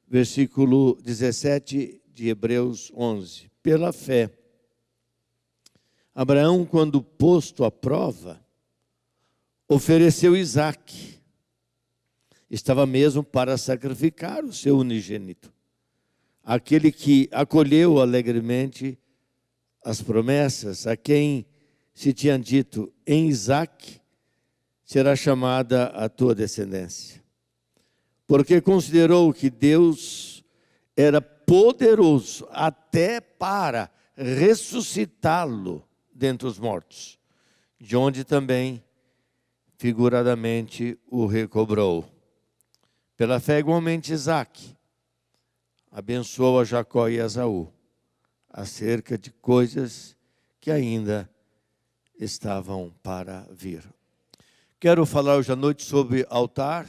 versículo 17 de Hebreus 11. Pela fé, Abraão, quando posto à prova, ofereceu Isaque. Estava mesmo para sacrificar o seu unigênito. Aquele que acolheu alegremente as promessas, a quem se tinha dito, em Isaque será chamada a tua descendência. Porque considerou que Deus era poderoso até para ressuscitá-lo dentre os mortos, de onde também figuradamente o recobrou. Pela fé, igualmente, Isaque abençoou a Jacó e a Esaú acerca de coisas que ainda estavam para vir. Quero falar hoje à noite sobre altar,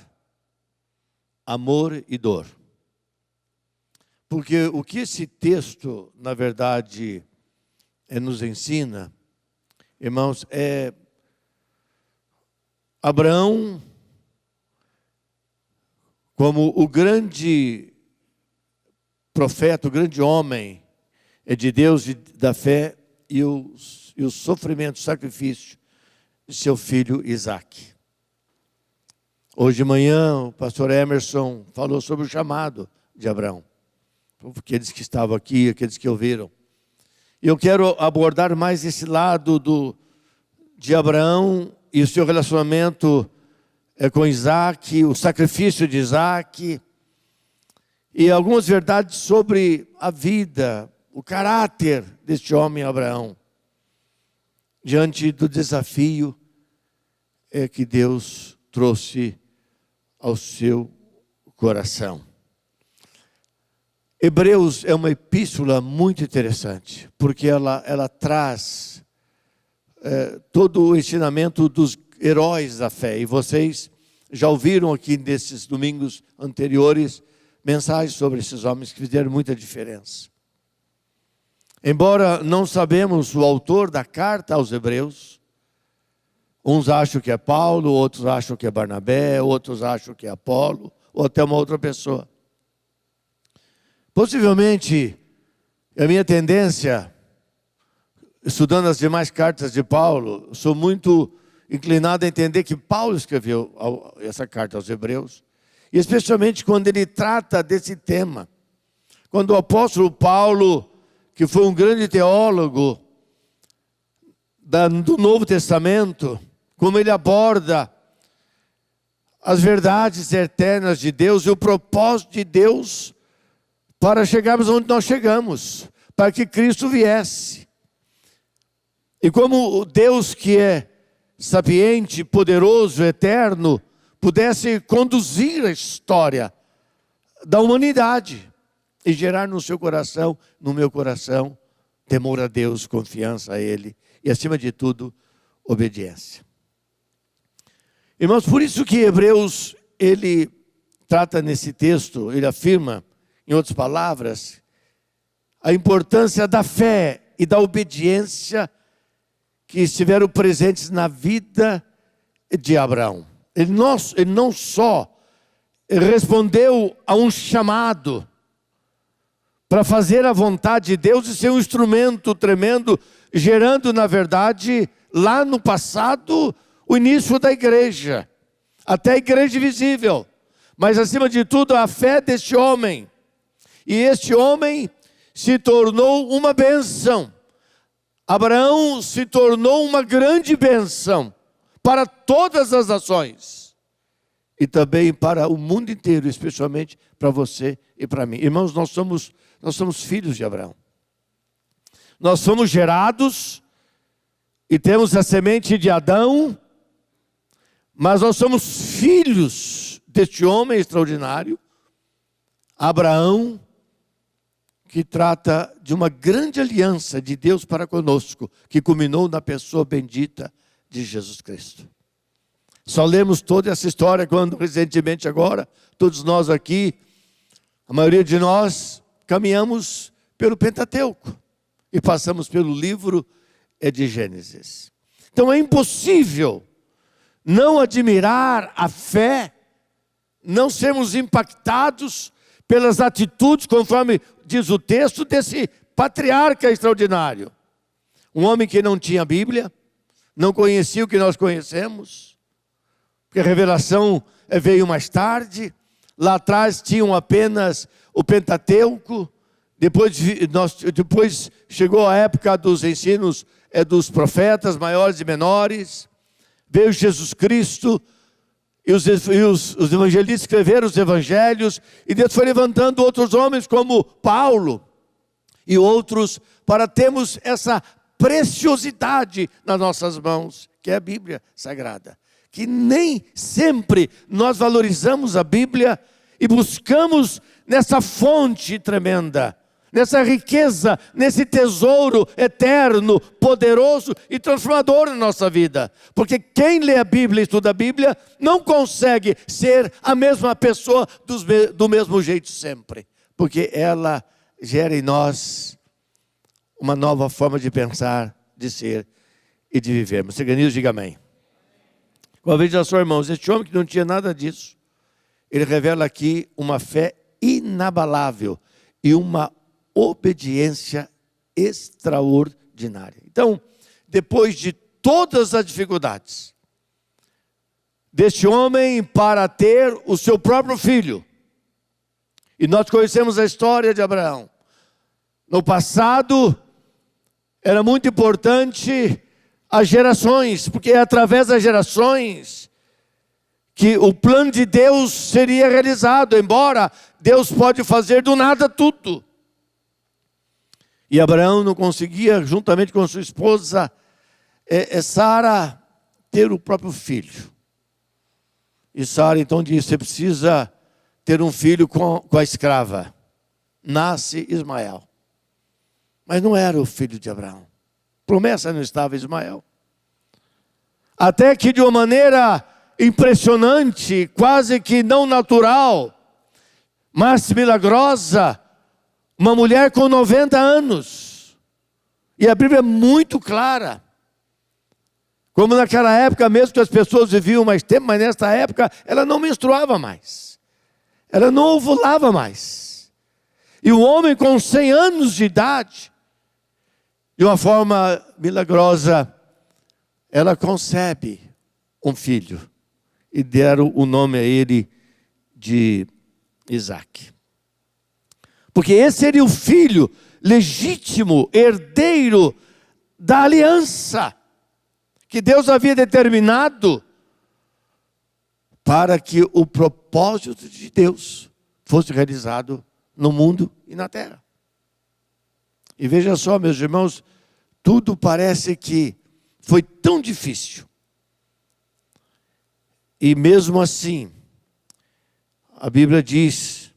amor e dor. Porque o que esse texto, na verdade, nos ensina, irmãos, é Abraão como o grande profeta, o grande homem de Deus e da fé, e o sofrimento, o sacrifício de seu filho Isaque. Hoje de manhã o pastor Emerson falou sobre o chamado de Abraão. Aqueles que estavam aqui, aqueles que ouviram. E eu quero abordar mais esse lado de Abraão e o seu relacionamento com Isaque, o sacrifício de Isaque, e algumas verdades sobre a vida, o caráter deste homem Abraão, diante do desafio que Deus trouxe ao seu coração. Hebreus é uma epístola muito interessante, porque ela traz todo o ensinamento dos heróis da fé. E vocês já ouviram aqui nesses domingos anteriores mensagens sobre esses homens que fizeram muita diferença. Embora não sabemos o autor da carta aos Hebreus, uns acham que é Paulo, outros acham que é Barnabé, outros acham que é Apolo, ou até uma outra pessoa. Possivelmente, a minha tendência, estudando as demais cartas de Paulo, sou muito inclinado a entender que Paulo escreveu essa carta aos Hebreus, e especialmente quando ele trata desse tema. Quando o apóstolo Paulo, que foi um grande teólogo do Novo Testamento, como ele aborda as verdades eternas de Deus e o propósito de Deus para chegarmos onde nós chegamos, para que Cristo viesse. E como Deus que é sapiente, poderoso, eterno, pudesse conduzir a história da humanidade e gerar no seu coração, no meu coração, temor a Deus, confiança a Ele e, acima de tudo, obediência. Irmãos, por isso que Hebreus, ele trata nesse texto, ele afirma, em outras palavras, a importância da fé e da obediência que estiveram presentes na vida de Abraão. Ele não só respondeu a um chamado para fazer a vontade de Deus e ser um instrumento tremendo, gerando, na verdade, lá no passado, o início da igreja, até a igreja visível, mas acima de tudo a fé deste homem. E este homem se tornou uma bênção. Abraão se tornou uma grande bênção para todas as nações e também para o mundo inteiro, especialmente para você e para mim. Irmãos, nós somos filhos de Abraão. Nós fomos gerados e temos a semente de Adão, mas nós somos filhos deste homem extraordinário, Abraão, que trata de uma grande aliança de Deus para conosco, que culminou na pessoa bendita de Jesus Cristo. Só lemos toda essa história quando, recentemente agora, todos nós aqui, a maioria de nós, caminhamos pelo Pentateuco e passamos pelo livro de Gênesis. Então é impossível não admirar a fé, não sermos impactados pelas atitudes, conforme diz o texto, desse patriarca extraordinário. Um homem que não tinha Bíblia, não conhecia o que nós conhecemos, porque a revelação veio mais tarde. Lá atrás tinham apenas o Pentateuco, depois chegou a época dos ensinos dos profetas maiores e menores, veio Jesus Cristo, e os evangelistas escreveram os evangelhos, e Deus foi levantando outros homens como Paulo e outros, para termos essa preciosidade nas nossas mãos, que é a Bíblia Sagrada. Que nem sempre nós valorizamos a Bíblia e buscamos nessa fonte tremenda, nessa riqueza, nesse tesouro eterno, poderoso e transformador na nossa vida. Porque quem lê a Bíblia e estuda a Bíblia não consegue ser a mesma pessoa do mesmo jeito sempre. Porque ela gera em nós uma nova forma de pensar, de ser e de viver. Você organiza, diga amém. Uma vez já só, irmãos, este homem que não tinha nada disso, ele revela aqui uma fé inabalável e uma obediência extraordinária. Então, depois de todas as dificuldades deste homem para ter o seu próprio filho, e nós conhecemos a história de Abraão. No passado, era muito importante as gerações, porque é através das gerações que o plano de Deus seria realizado, embora Deus pode fazer do nada tudo. E Abraão não conseguia, juntamente com sua esposa Sara, ter o próprio filho. E Sara então disse: você precisa ter um filho com a escrava. Nasce Ismael. Mas não era o filho de Abraão. Promessa não estava Ismael. Até que de uma maneira impressionante, quase que não natural, mas milagrosa, uma mulher com 90 anos. E a Bíblia é muito clara. Como naquela época mesmo que as pessoas viviam mais tempo, mas nesta época ela não menstruava mais. Ela não ovulava mais. E o homem com 100 anos de idade, de uma forma milagrosa, ela concebe um filho. E deram o nome a ele de Isaac. Porque esse seria o filho legítimo, herdeiro da aliança que Deus havia determinado para que o propósito de Deus fosse realizado no mundo e na terra. E veja só, meus irmãos, tudo parece que foi tão difícil. E mesmo assim, a Bíblia diz,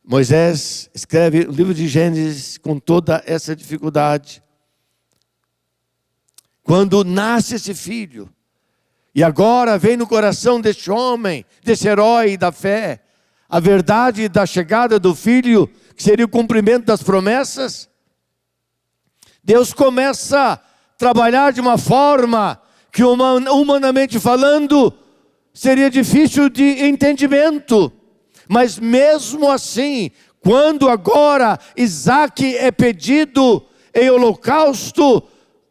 Moisés escreve o livro de Gênesis com toda essa dificuldade. Quando nasce esse filho, e agora vem no coração deste homem, desse herói da fé, a verdade da chegada do filho, que seria o cumprimento das promessas, Deus começa a trabalhar de uma forma que humanamente falando seria difícil de entendimento. Mas mesmo assim, quando agora Isaac é pedido em holocausto,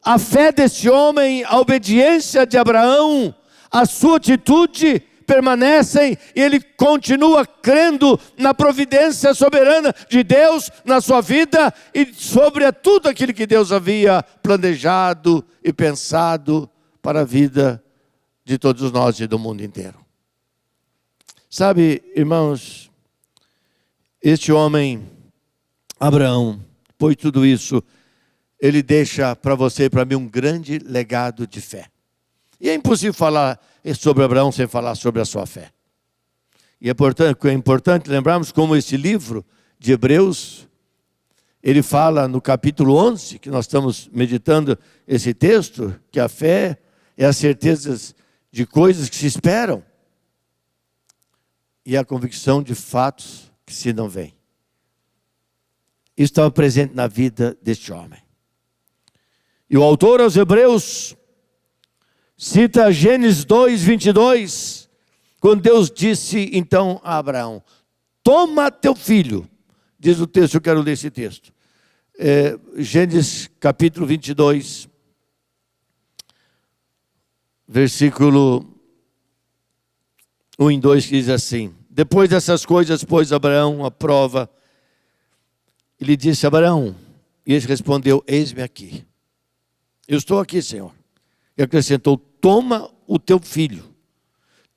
a fé desse homem, a obediência de Abraão, a sua atitude permanecem, e ele continua crendo na providência soberana de Deus na sua vida e sobre tudo aquilo que Deus havia planejado e pensado para a vida de todos nós e do mundo inteiro. Sabe, irmãos, este homem, Abraão, depois de tudo isso, ele deixa para você e para mim um grande legado de fé. E é impossível falar sobre Abraão sem falar sobre a sua fé. E é importante lembrarmos como esse livro de Hebreus, ele fala no capítulo 11, que nós estamos meditando esse texto, que a fé é a certeza de coisas que se esperam e a convicção de fatos que se não veem. Isso estava presente na vida deste homem. E o autor aos Hebreus cita Gênesis 2:22, Quando Deus disse então a Abraão: toma teu filho, diz o texto, eu quero ler esse texto. Gênesis capítulo 22, versículo 1 e 2, que diz assim: depois dessas coisas, pôs Abraão à prova, ele disse: Abraão, e ele respondeu: eis-me aqui. Eu estou aqui, Senhor. E acrescentou: toma o teu filho,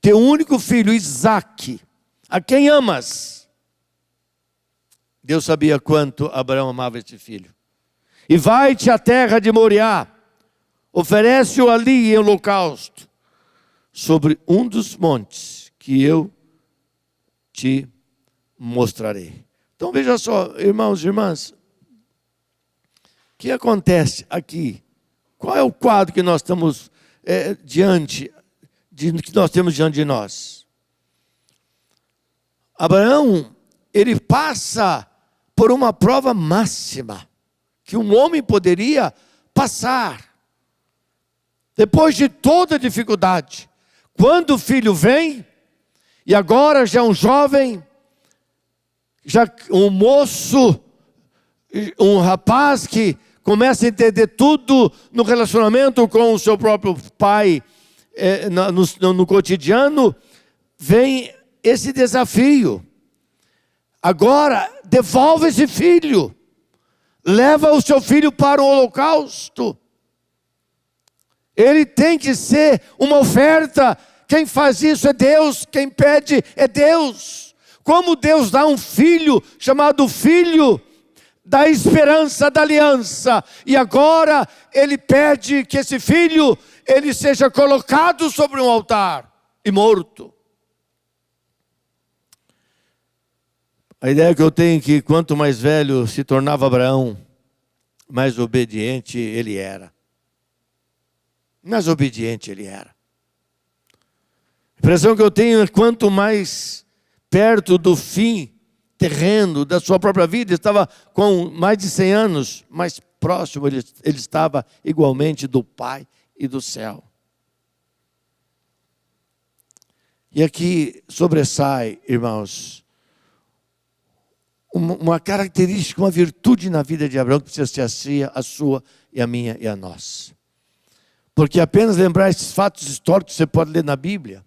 teu único filho, Isaque, a quem amas. Deus sabia quanto Abraão amava este filho. E vai-te à terra de Moriá, oferece-o ali em holocausto, sobre um dos montes que eu te mostrarei. Então veja só, irmãos e irmãs, o que acontece aqui? Qual é o quadro que nós estamos que nós temos diante de nós? Abraão, ele passa por uma prova máxima que um homem poderia passar. Depois de toda a dificuldade, quando o filho vem, e agora já um jovem, já um moço, um rapaz que começa a entender tudo no relacionamento com o seu próprio pai, no cotidiano, vem esse desafio. Agora, devolve esse filho, leva o seu filho para o holocausto. Ele tem que ser uma oferta. Quem faz isso é Deus, quem pede é Deus. Como Deus dá um filho, chamado filho da esperança da aliança, e agora ele pede que esse filho, ele seja colocado sobre um altar e morto. A ideia que eu tenho é que quanto mais velho se tornava Abraão, mais obediente ele era. Mais obediente ele era. A impressão que eu tenho é que quanto mais perto do fim terreno da sua própria vida, estava com mais de 100 anos, mais próximo ele estava igualmente do Pai e do céu. E aqui sobressai, irmãos, uma característica, uma virtude na vida de Abraão que precisa ser a sua e a minha e a nossa. Porque apenas lembrar esses fatos históricos que você pode ler na Bíblia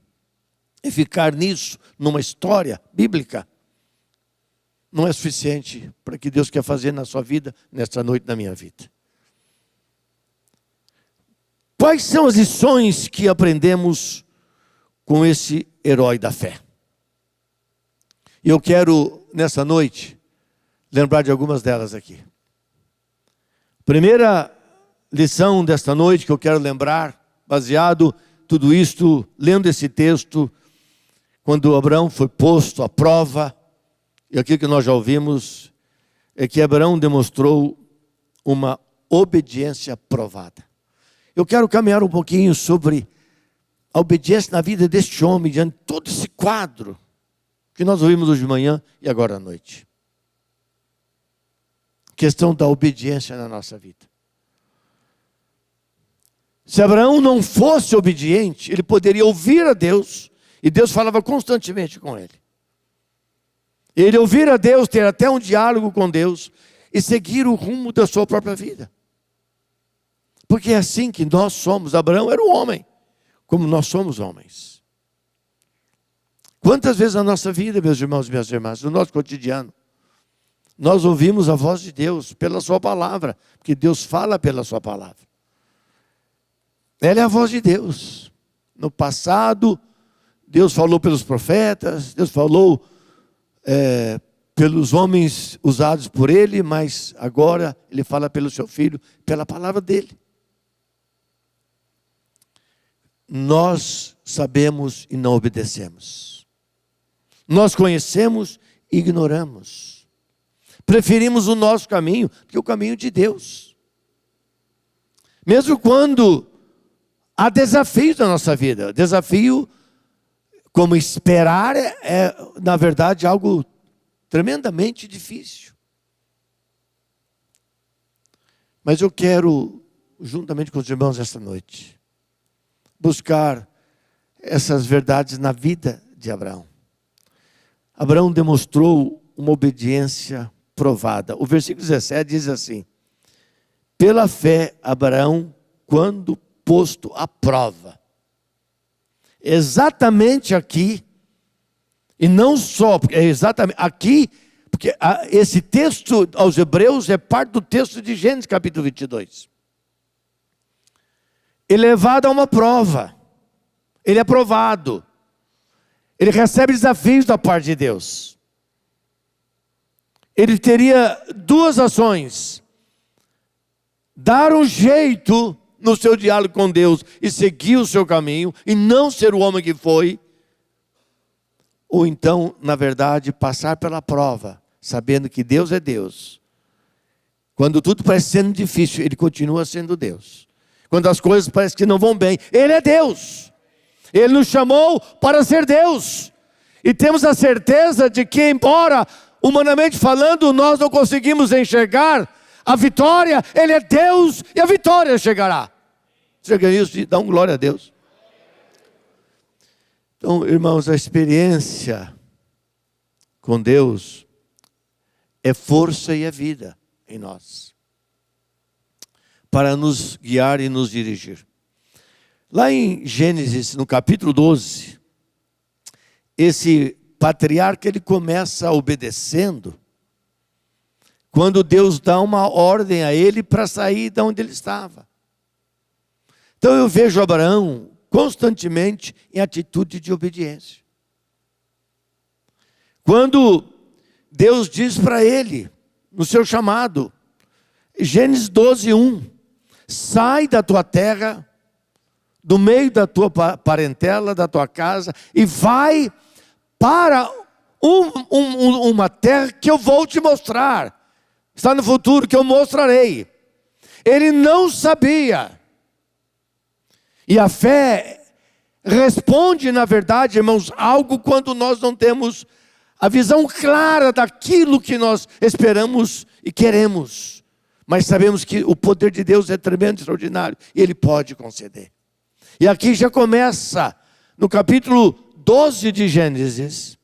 e ficar nisso, numa história bíblica, não é suficiente para o que Deus quer fazer na sua vida, nesta noite, na minha vida. Quais são as lições que aprendemos com esse herói da fé? E eu quero, nessa noite, lembrar de algumas delas aqui. Primeira lição desta noite que eu quero lembrar, baseado tudo isto, lendo esse texto, quando Abraão foi posto à prova, e aquilo que nós já ouvimos, é que Abraão demonstrou uma obediência provada. Eu quero caminhar um pouquinho sobre a obediência na vida deste homem, diante de todo esse quadro que nós ouvimos hoje de manhã e agora à noite. Questão da obediência na nossa vida. Se Abraão não fosse obediente, ele poderia ouvir a Deus, e Deus falava constantemente com ele. Ele ouvir a Deus, ter até um diálogo com Deus, e seguir o rumo da sua própria vida. Porque é assim que nós somos. Abraão era um homem, como nós somos homens. Quantas vezes na nossa vida, meus irmãos e minhas irmãs, no nosso cotidiano, nós ouvimos a voz de Deus pela sua palavra, porque Deus fala pela sua palavra. Ela é a voz de Deus. No passado, Deus falou pelos profetas, Deus falou pelos homens usados por Ele, mas agora Ele fala pelo seu Filho, pela palavra dEle. Nós sabemos e não obedecemos. Nós conhecemos e ignoramos. Preferimos o nosso caminho do que o caminho de Deus. Mesmo quando há desafios na nossa vida. Desafio, como esperar, na verdade, algo tremendamente difícil. Mas eu quero, juntamente com os irmãos esta noite, buscar essas verdades na vida de Abraão. Abraão demonstrou uma obediência provada. O versículo 17 diz assim: pela fé, Abraão, quando posto à prova. Exatamente aqui, e não só, é exatamente aqui, porque esse texto aos Hebreus é parte do texto de Gênesis capítulo 22. Ele é levado a uma prova, ele é provado, ele recebe desafios da parte de Deus. Ele teria duas ações: dar um jeito no seu diálogo com Deus e seguir o seu caminho, e não ser o homem que foi, ou então, na verdade, passar pela prova, sabendo que Deus é Deus. Quando tudo parece sendo difícil, Ele continua sendo Deus. Quando as coisas parecem que não vão bem, Ele é Deus. Ele nos chamou para ser Deus. E temos a certeza de que, embora humanamente falando, nós não conseguimos enxergar a vitória, Ele é Deus e a vitória chegará. Você ganha isso? Dá um glória a Deus. Então, irmãos, a experiência com Deus é força e é vida em nós, para nos guiar e nos dirigir. Lá em Gênesis, no capítulo 12, esse patriarca, ele começa obedecendo, quando Deus dá uma ordem a ele para sair de onde ele estava. Então eu vejo Abraão constantemente em atitude de obediência. Quando Deus diz para ele, no seu chamado, Gênesis 12:1, sai da tua terra, do meio da tua parentela, da tua casa, e vai para uma terra que eu vou te mostrar. Está no futuro, que eu mostrarei. Ele não sabia. E a fé responde, na verdade, irmãos, algo quando nós não temos a visão clara daquilo que nós esperamos e queremos. Mas sabemos que o poder de Deus é tremendo, extraordinário, e Ele pode conceder. E aqui já começa, no capítulo 12 de Gênesis,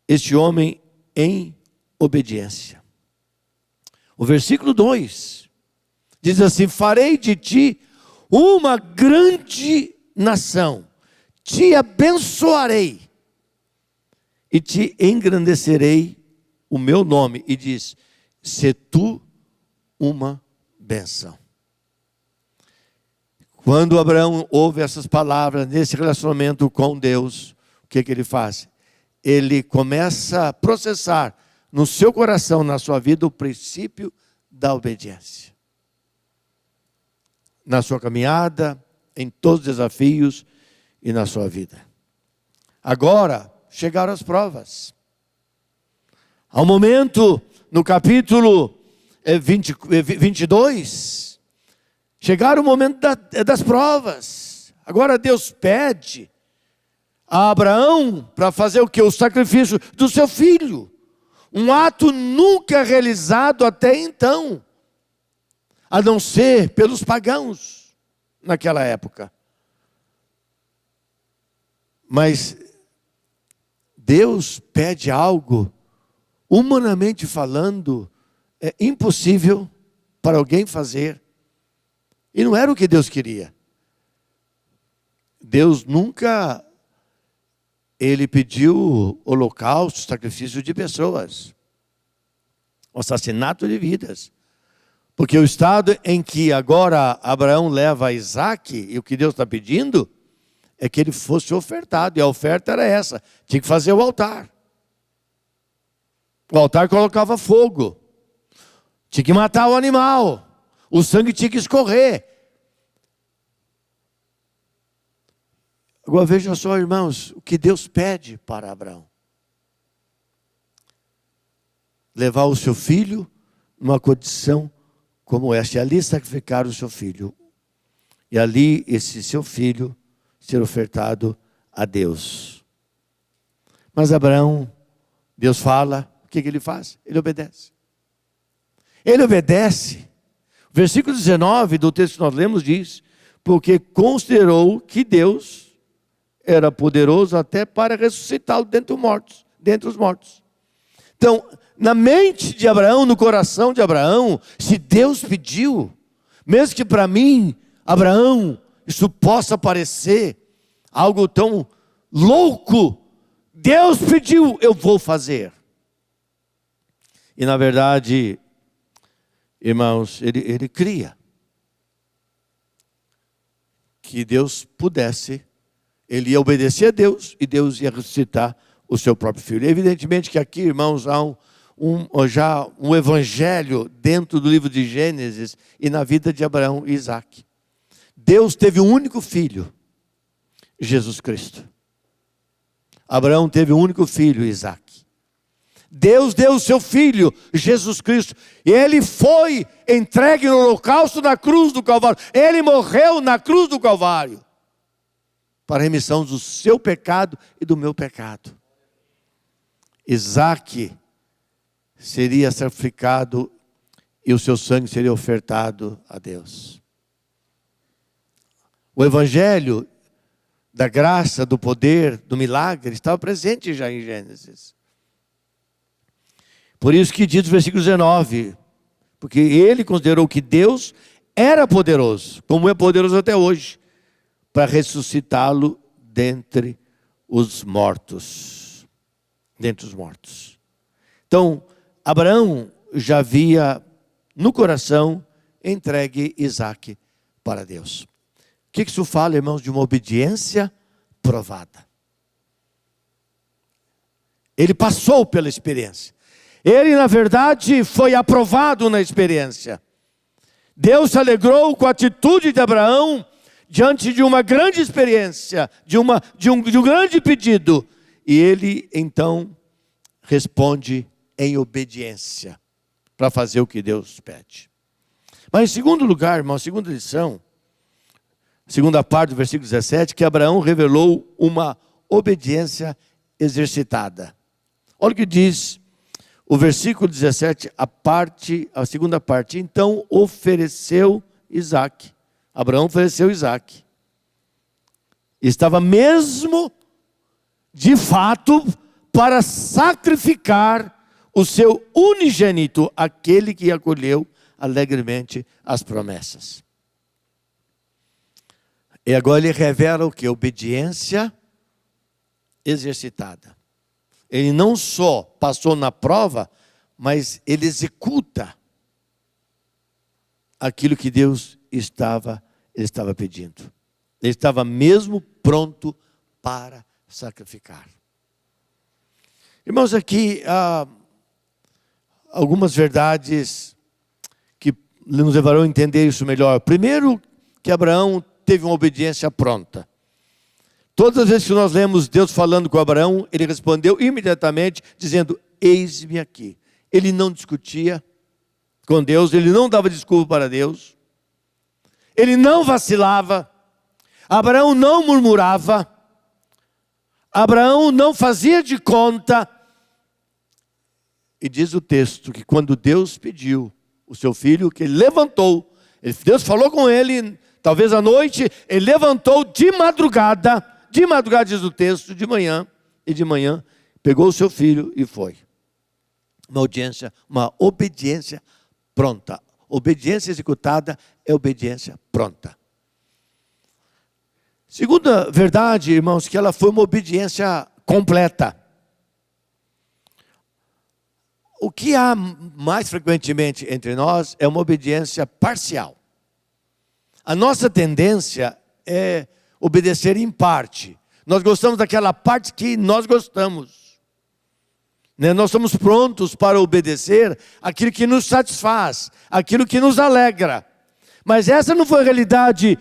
este homem em obediência. O versículo 2 diz assim: farei de ti uma grande nação, te abençoarei e te engrandecerei o meu nome. E diz: se tu uma bênção. Quando Abraão ouve essas palavras, nesse relacionamento com Deus, o que ele faz? Ele começa a processar no seu coração, na sua vida, o princípio da obediência. Na sua caminhada, em todos os desafios e na sua vida. Agora, chegaram as provas. Ao momento, no capítulo 22, chegaram o momento das provas. Agora Deus pede a Abraão para fazer o que? O sacrifício do seu filho. Um ato nunca realizado até então, a não ser pelos pagãos naquela época. Mas Deus pede algo, humanamente falando, é impossível para alguém fazer. E não era o que Deus queria. Deus nunca, Ele pediu holocausto, sacrifício de pessoas, o assassinato de vidas. Porque o estado em que agora Abraão leva Isaac, e o que Deus está pedindo, é que ele fosse ofertado. E a oferta era essa: tinha que fazer o altar. O altar colocava fogo. Tinha que matar o animal. O sangue tinha que escorrer. Agora veja só, irmãos, o que Deus pede para Abraão: levar o seu filho numa condição como esta, e ali sacrificar o seu filho, e ali esse seu filho ser ofertado a Deus. Mas Abraão, Deus fala, o que ele faz? Ele obedece. Ele obedece. Versículo 19 do texto que nós lemos diz: porque considerou que Deus era poderoso até para ressuscitá-lo dentre os mortos. Então, na mente de Abraão, no coração de Abraão, se Deus pediu, mesmo que para mim, Abraão, isso possa parecer algo tão louco, Deus pediu, eu vou fazer. E na verdade, irmãos, ele cria que Deus pudesse, ele ia obedecer a Deus e Deus ia ressuscitar o seu próprio filho. Evidentemente que aqui, irmãos, há já um evangelho dentro do livro de Gênesis e na vida de Abraão e Isaac. Deus teve um único filho, Jesus Cristo. Abraão teve um único filho, Isaac. Deus deu o seu filho, Jesus Cristo, e ele foi entregue no holocausto na cruz do Calvário. Ele morreu na cruz do Calvário para a remissão do seu pecado e do meu pecado. Isaac seria sacrificado e o seu sangue seria ofertado a Deus. O evangelho da graça, do poder, do milagre estava presente já em Gênesis. Por isso que diz o versículo 19, porque ele considerou que Deus era poderoso, como é poderoso até hoje, para ressuscitá-lo dentre os mortos. Dentre os mortos. Então, Abraão já havia no coração entregue Isaac para Deus. O que isso fala, irmãos, de uma obediência provada? Ele passou pela experiência. Ele, na verdade, foi aprovado na experiência. Deus se alegrou com a atitude de Abraão diante de uma grande experiência, de um grande pedido. E ele, então, responde em obediência para fazer o que Deus pede. Mas, em segundo lugar, irmão, segunda lição, segunda parte do versículo 17, que Abraão revelou uma obediência exercitada. Olha o que diz o versículo 17, a segunda parte. Então ofereceu Isaac. Abraão ofereceu Isaac. Estava mesmo, de fato, para sacrificar o seu unigênito, aquele que acolheu alegremente as promessas. E agora ele revela o que? Obediência exercitada. Ele não só passou na prova, mas ele executa aquilo que Deus estava pedindo. Ele estava mesmo pronto para sacrificar. Irmãos, aqui há algumas verdades que nos levarão a entender isso melhor. Primeiro, que Abraão teve uma obediência pronta. Todas as vezes que nós lemos Deus falando com Abraão, ele respondeu imediatamente, dizendo, eis-me aqui. Ele não discutia com Deus, ele não dava desculpa para Deus, ele não vacilava, Abraão não murmurava, Abraão não fazia de conta. E diz o texto que quando Deus pediu o seu filho, que ele levantou, Deus falou com ele, talvez à noite, ele levantou de madrugada diz o texto, de manhã, pegou o seu filho e foi. Uma obediência pronta. Obediência executada é obediência pronta. Segunda verdade, irmãos, que ela foi uma obediência completa. O que há mais frequentemente entre nós é uma obediência parcial. A nossa tendência é obedecer em parte. Nós gostamos daquela parte que nós gostamos. Nós estamos prontos para obedecer aquilo que nos satisfaz, aquilo que nos alegra. Mas essa não foi a realidade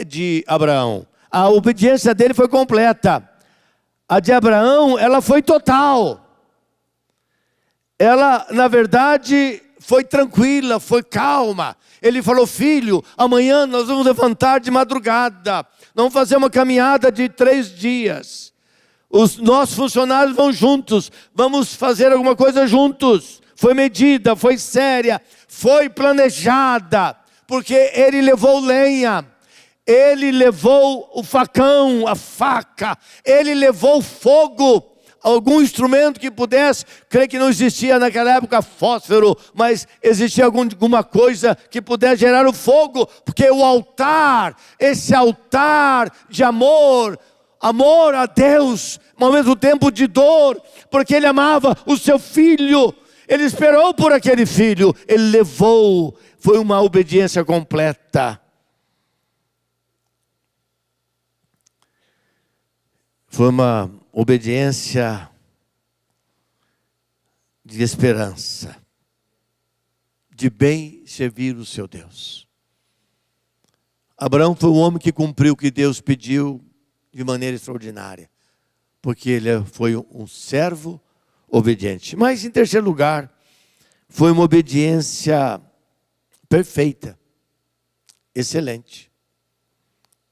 de Abraão. A obediência dele foi completa. A de Abraão, ela foi total. Ela, na verdade, foi tranquila, foi calma. Ele falou, filho, amanhã nós vamos levantar de madrugada. Vamos fazer uma caminhada de 3 dias. Os nossos funcionários vão juntos. Vamos fazer alguma coisa juntos. Foi medida, foi séria, foi planejada. Porque ele levou lenha. ele levou o facão, a faca, ele levou fogo, algum instrumento que pudesse. Creio que não existia naquela época fósforo, mas existia alguma coisa que pudesse gerar o fogo, porque o altar, esse altar de amor a Deus, ao mesmo tempo de dor, porque ele amava o seu filho, ele esperou por aquele filho, ele levou, foi uma obediência completa. Foi uma obediência de esperança, de bem servir o seu Deus. Abraão foi o homem que cumpriu o que Deus pediu de maneira extraordinária, porque ele foi um servo obediente. Mas em terceiro lugar, foi uma obediência perfeita, excelente.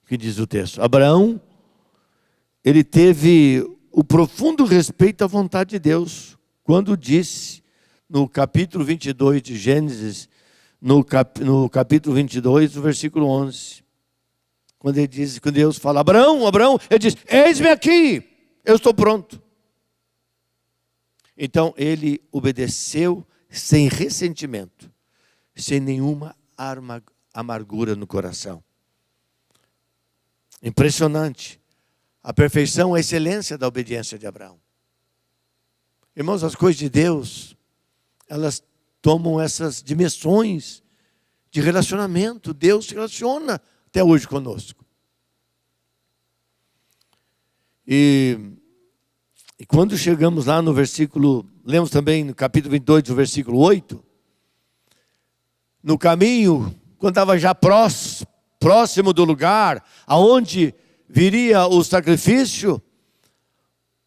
O que diz o texto? Abraão, ele teve o profundo respeito à vontade de Deus, quando disse, no capítulo 22 de Gênesis, no capítulo 22, no versículo 11, quando ele diz, quando Deus fala, Abraão, ele diz, eis-me aqui, eu estou pronto. Então ele obedeceu sem ressentimento, sem nenhuma amargura no coração. Impressionante. A perfeição, a excelência da obediência de Abraão. Irmãos, as coisas de Deus, elas tomam essas dimensões de relacionamento. Deus se relaciona até hoje conosco. E quando chegamos lá no versículo, lemos também no capítulo 22, do versículo 8, no caminho, quando estava já próximo do lugar aonde viria o sacrifício,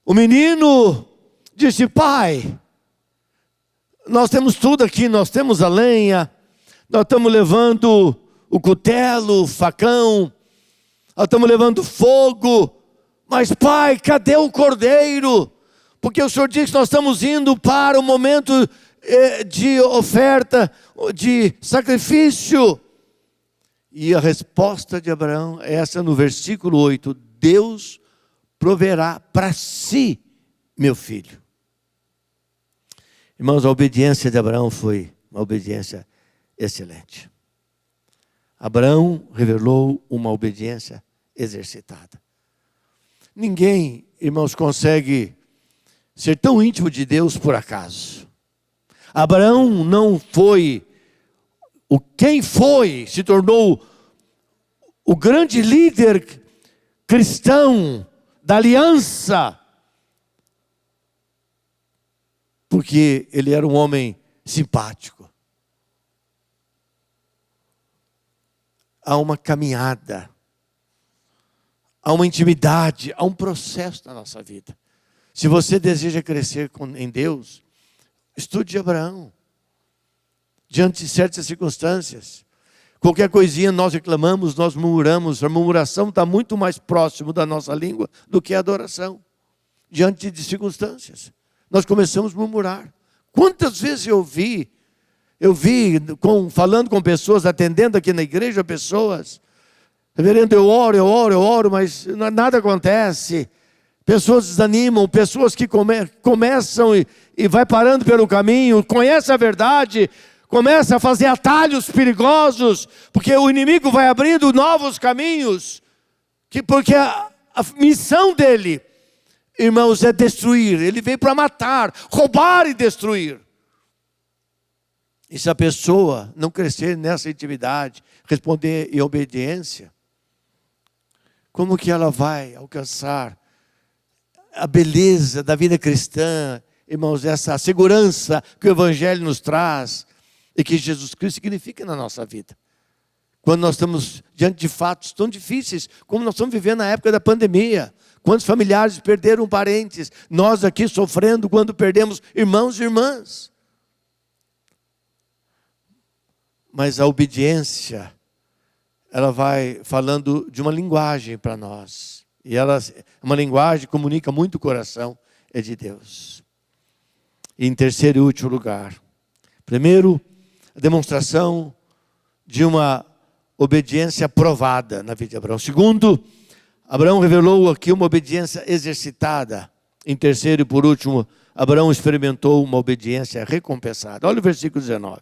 o menino disse, pai, nós temos tudo aqui, nós temos a lenha, nós estamos levando o cutelo, o facão, nós estamos levando fogo, mas pai, cadê o cordeiro? Porque o Senhor disse que nós estamos indo para o momento de oferta, de sacrifício. E a resposta de Abraão é essa no versículo 8, Deus proverá para si, meu filho. Irmãos, a obediência de Abraão foi uma obediência excelente. Abraão revelou uma obediência exercitada. Ninguém, irmãos, consegue ser tão íntimo de Deus por acaso. Abraão não foi quem foi, se tornou o grande líder cristão da aliança, porque ele era um homem simpático. Há uma caminhada, há uma intimidade, há um processo na nossa vida. Se você deseja crescer em Deus, estude Abraão. Diante de certas circunstâncias, qualquer coisinha nós reclamamos, nós murmuramos. A murmuração está muito mais próximo da nossa língua do que a adoração. Diante de circunstâncias, nós começamos a murmurar. Quantas vezes eu vi falando com pessoas, atendendo aqui na igreja pessoas, reverendo, eu oro, mas nada acontece. Pessoas desanimam, pessoas que começam e vai parando pelo caminho, conhece a verdade, começa a fazer atalhos perigosos, porque o inimigo vai abrindo novos caminhos, porque a missão dele, irmãos, é destruir. Ele veio para matar, roubar e destruir. E se a pessoa não crescer nessa intimidade, responder em obediência, como que ela vai alcançar a beleza da vida cristã, irmãos, essa segurança que o Evangelho nos traz e que Jesus Cristo significa na nossa vida? Quando nós estamos diante de fatos tão difíceis, como nós estamos vivendo na época da pandemia. Quantos familiares perderam parentes? Nós aqui sofrendo quando perdemos irmãos e irmãs. Mas a obediência, ela vai falando de uma linguagem para nós. E ela é uma linguagem que comunica muito o coração, é de Deus. E em terceiro e último lugar, primeiro, a demonstração de uma obediência provada na vida de Abraão. Segundo, Abraão revelou aqui uma obediência exercitada. Em terceiro e por último, Abraão experimentou uma obediência recompensada. Olha o versículo 19.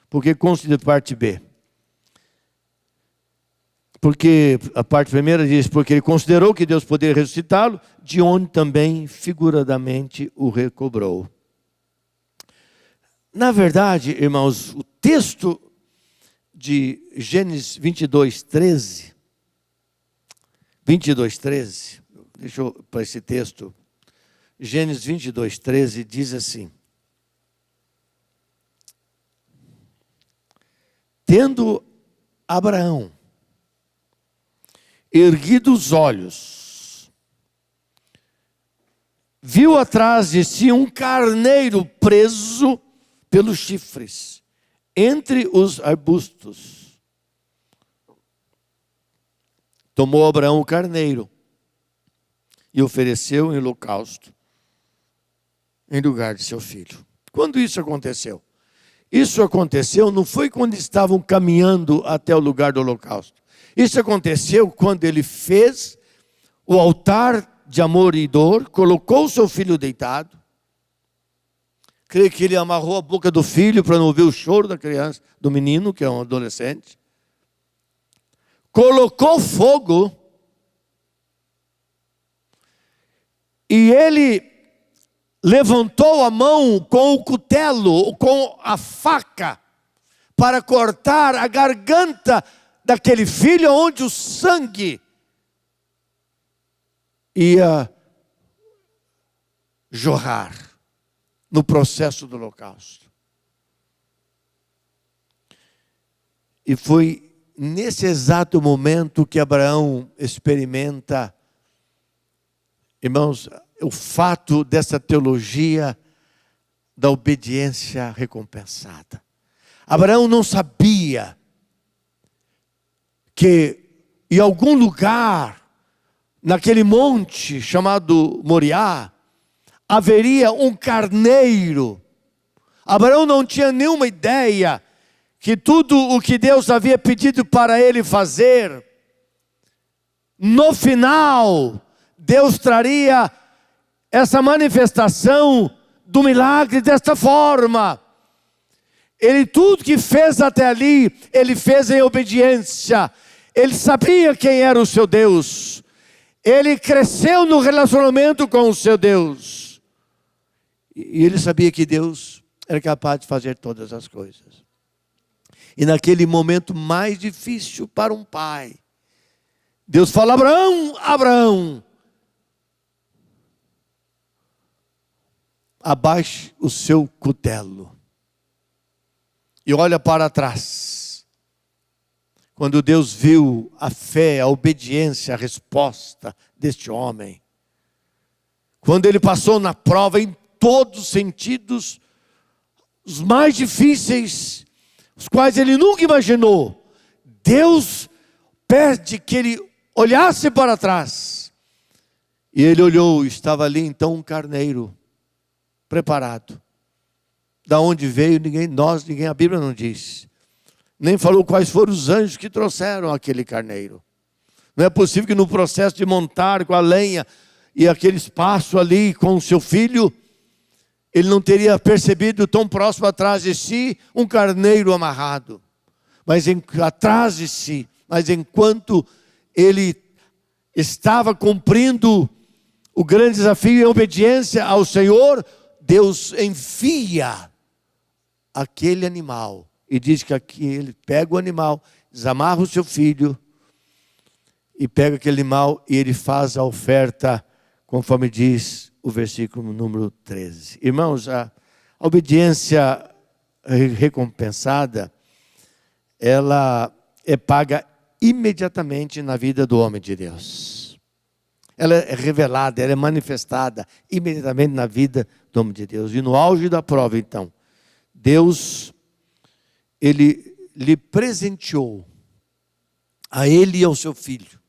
Porque consta de parte B. Porque a parte primeira diz, porque ele considerou que Deus poderia ressuscitá-lo, de onde também figuradamente o recobrou. Na verdade, irmãos, o texto de Gênesis 22:13, deixa eu para esse texto, Gênesis 22:13 diz assim: tendo Abraão erguido os olhos, viu atrás de si um carneiro preso pelos chifres, entre os arbustos. Tomou Abraão o carneiro e ofereceu em holocausto, em lugar de seu filho. Quando isso aconteceu? Isso aconteceu não foi quando estavam caminhando até o lugar do holocausto. Isso aconteceu quando ele fez o altar de amor e dor, colocou o seu filho deitado. Creio que ele amarrou a boca do filho para não ouvir o choro da criança, do menino, que é um adolescente. Colocou fogo. E ele levantou a mão com o cutelo, com a faca, para cortar a garganta daquele filho, onde o sangue ia jorrar no processo do holocausto. E foi nesse exato momento que Abraão experimenta, irmãos, o fato dessa teologia da obediência recompensada. Abraão não sabia que em algum lugar, naquele monte chamado Moriá, haveria um carneiro. Abraão não tinha nenhuma ideia que tudo o que Deus havia pedido para ele fazer, no final, Deus traria essa manifestação do milagre desta forma. Ele tudo que fez até ali, ele fez em obediência. Ele sabia quem era o seu Deus. Ele cresceu no relacionamento com o seu Deus. E ele sabia que Deus era capaz de fazer todas as coisas. E naquele momento mais difícil para um pai, Deus fala: Abraão, Abraão, abaixe o seu cutelo e olha para trás. Quando Deus viu a fé, a obediência, a resposta deste homem, quando ele passou na prova em todos os sentidos, os mais difíceis, os quais ele nunca imaginou, Deus pede que ele olhasse para trás. E ele olhou, estava ali então um carneiro preparado. Da onde veio, ninguém, a Bíblia não diz. Nem falou quais foram os anjos que trouxeram aquele carneiro. Não é possível que no processo de montar com a lenha e aquele espaço ali com o seu filho, ele não teria percebido tão próximo atrás de si um carneiro amarrado. Mas atrás de si, mas enquanto ele estava cumprindo o grande desafio em obediência ao Senhor, Deus envia aquele animal. E diz que aqui ele pega o animal, desamarra o seu filho, e pega aquele animal e ele faz a oferta, conforme diz o versículo número 13. Irmãos, a obediência recompensada, ela é paga imediatamente na vida do homem de Deus. Ela é revelada, ela é manifestada imediatamente na vida do homem de Deus. E no auge da prova, então, Deus, ele lhe presenteou, a ele e ao seu filho,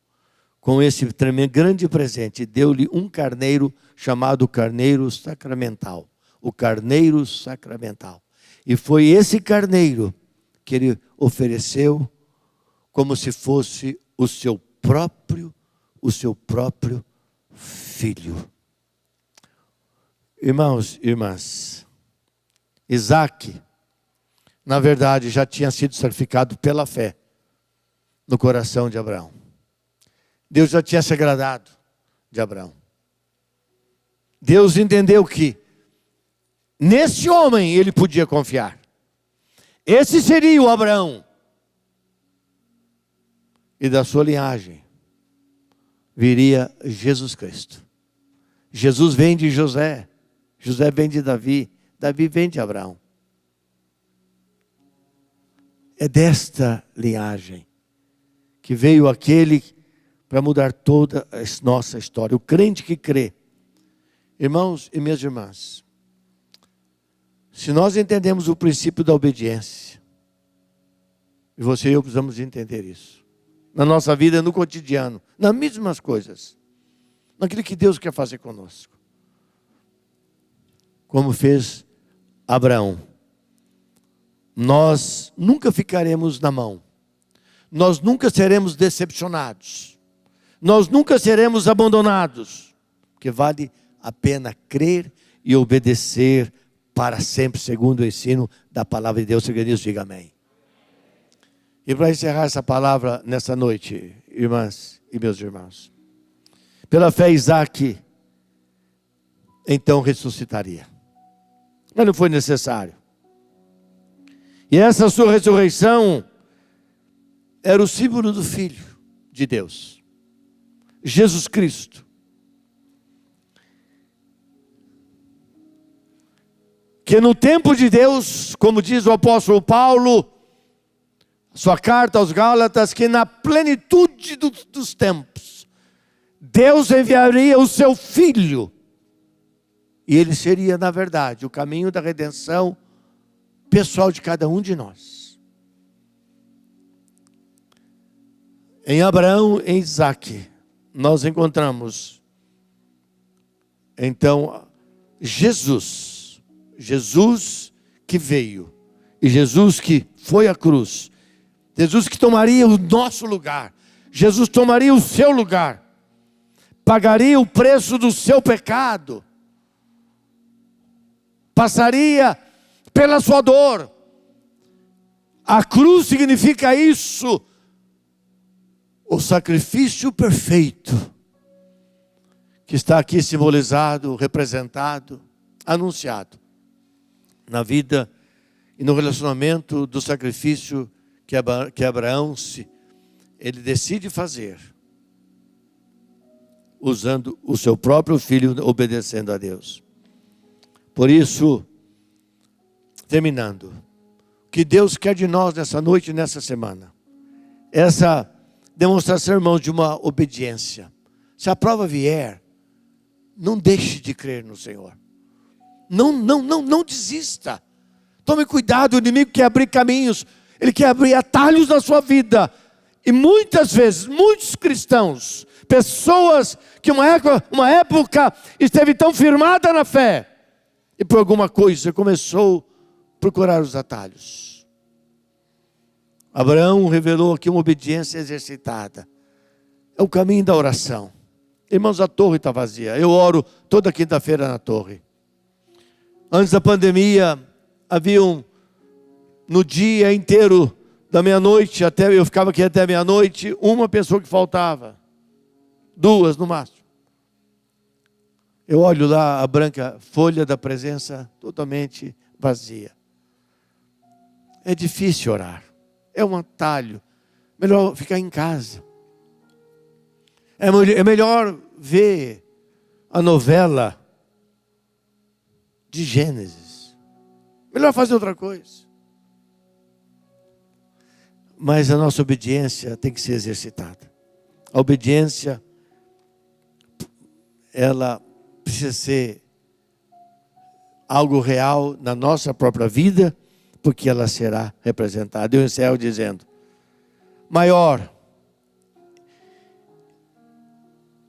com esse tremendo grande presente. Deu-lhe um carneiro chamado carneiro sacramental. O carneiro sacramental. E foi esse carneiro que ele ofereceu como se fosse o seu próprio filho. Irmãos e irmãs, Isaque, na verdade, já tinha sido sacrificado pela fé no coração de Abraão. Deus já tinha se agradado de Abraão. Deus entendeu que nesse homem ele podia confiar. Esse seria o Abraão. E da sua linhagem viria Jesus Cristo. Jesus vem de José. José vem de Davi. Davi vem de Abraão. É desta linhagem que veio aquele para mudar toda a nossa história. O crente que crê. Irmãos e minhas irmãs, se nós entendemos o princípio da obediência, e você e eu precisamos entender isso, na nossa vida, no cotidiano, nas mesmas coisas, naquilo que Deus quer fazer conosco, como fez Abraão, nós nunca ficaremos na mão, nós nunca seremos decepcionados, nós nunca seremos abandonados, porque vale a pena crer e obedecer para sempre, segundo o ensino da palavra de Deus. Se acredita, diga amém. E para encerrar essa palavra nessa noite, irmãs e meus irmãos, pela fé Isaque então ressuscitaria, mas não foi necessário. E essa sua ressurreição era o símbolo do Filho de Deus, Jesus Cristo, que no tempo de Deus, como diz o apóstolo Paulo, sua carta aos Gálatas, que na plenitude dos tempos, Deus enviaria o seu Filho, e ele seria, na verdade, o caminho da redenção pessoal de cada um de nós. Em Abraão e Isaque, nós encontramos, então, Jesus que veio, e Jesus que foi à cruz, Jesus que tomaria o nosso lugar, Jesus tomaria o seu lugar, pagaria o preço do seu pecado, passaria pela sua dor. A cruz significa isso, o sacrifício perfeito, que está aqui simbolizado, representado, anunciado na vida e no relacionamento do sacrifício que Abraão ele decide fazer, usando o seu próprio filho, obedecendo a Deus. Por isso, terminando, o que Deus quer de nós nessa noite e nessa semana, essa demonstração, irmãos, de uma obediência. Se a prova vier, não deixe de crer no Senhor. Não desista. Tome cuidado, o inimigo quer abrir caminhos, ele quer abrir atalhos na sua vida. E muitas vezes, muitos cristãos, pessoas que uma época esteve tão firmada na fé, e por alguma coisa começou a procurar os atalhos. Abraão revelou aqui uma obediência exercitada. É o caminho da oração. Irmãos, a torre está vazia. Eu oro toda quinta-feira na torre. Antes da pandemia, no dia inteiro da meia-noite, eu ficava aqui até meia-noite, uma pessoa que faltava. 2 no máximo. Eu olho lá a branca folha da presença totalmente vazia. É difícil orar. É um atalho. Melhor ficar em casa. É melhor ver a novela de Gênesis. Melhor fazer outra coisa. Mas a nossa obediência tem que ser exercitada. A obediência, ela precisa ser algo real na nossa própria vida, porque ela será representada. Eu encerro dizendo: maior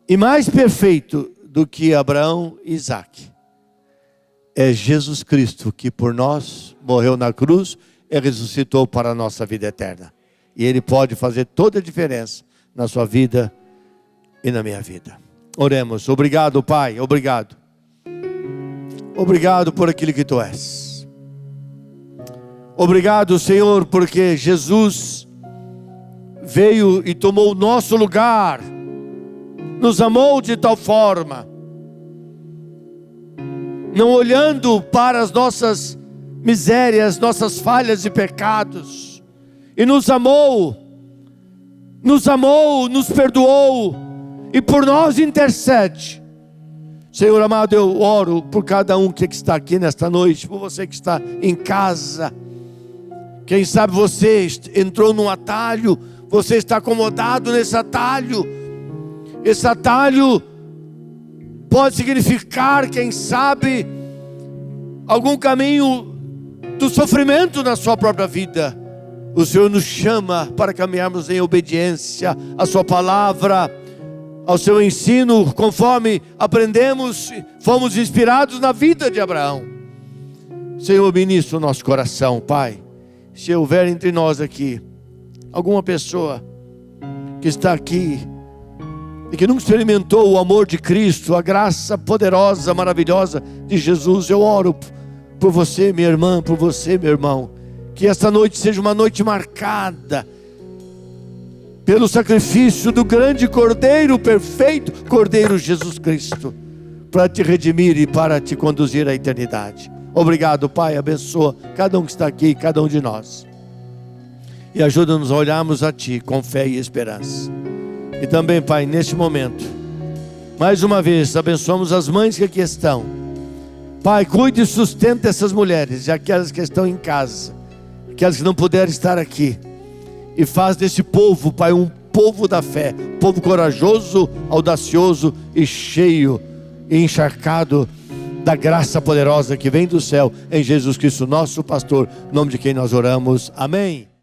e mais perfeito do que Abraão e Isaque é Jesus Cristo, que por nós morreu na cruz e ressuscitou para a nossa vida eterna. E Ele pode fazer toda a diferença na sua vida e na minha vida. Oremos. Obrigado, Pai. Obrigado. Obrigado por aquilo que Tu és. Obrigado, Senhor, porque Jesus veio e tomou o nosso lugar. Nos amou de tal forma, não olhando para as nossas misérias, nossas falhas e pecados, e nos amou, nos perdoou, e por nós intercede. Senhor amado, eu oro por cada um que está aqui nesta noite, por você que está em casa. Quem sabe você entrou num atalho, você está acomodado nesse atalho. Esse atalho pode significar, quem sabe, algum caminho do sofrimento na sua própria vida. O Senhor nos chama para caminharmos em obediência à sua palavra, ao seu ensino, conforme aprendemos, fomos inspirados na vida de Abraão. Senhor, ministra o nosso coração, Pai. Se houver entre nós aqui alguma pessoa que está aqui e que nunca experimentou o amor de Cristo, a graça poderosa, maravilhosa de Jesus, eu oro por você, minha irmã, por você, meu irmão, que esta noite seja uma noite marcada pelo sacrifício do grande Cordeiro, perfeito Cordeiro Jesus Cristo, para te redimir e para te conduzir à eternidade. Obrigado, Pai, abençoa cada um que está aqui, cada um de nós, e ajuda-nos a olharmos a Ti com fé e esperança. E também, Pai, neste momento, mais uma vez, abençoamos as mães que aqui estão. Pai, cuide e sustenta essas mulheres e aquelas que estão em casa, aquelas que não puderam estar aqui. E faz desse povo, Pai, um povo da fé, um povo corajoso, audacioso e cheio e encharcado da graça poderosa que vem do céu, em Jesus Cristo, nosso pastor, em nome de quem nós oramos. Amém.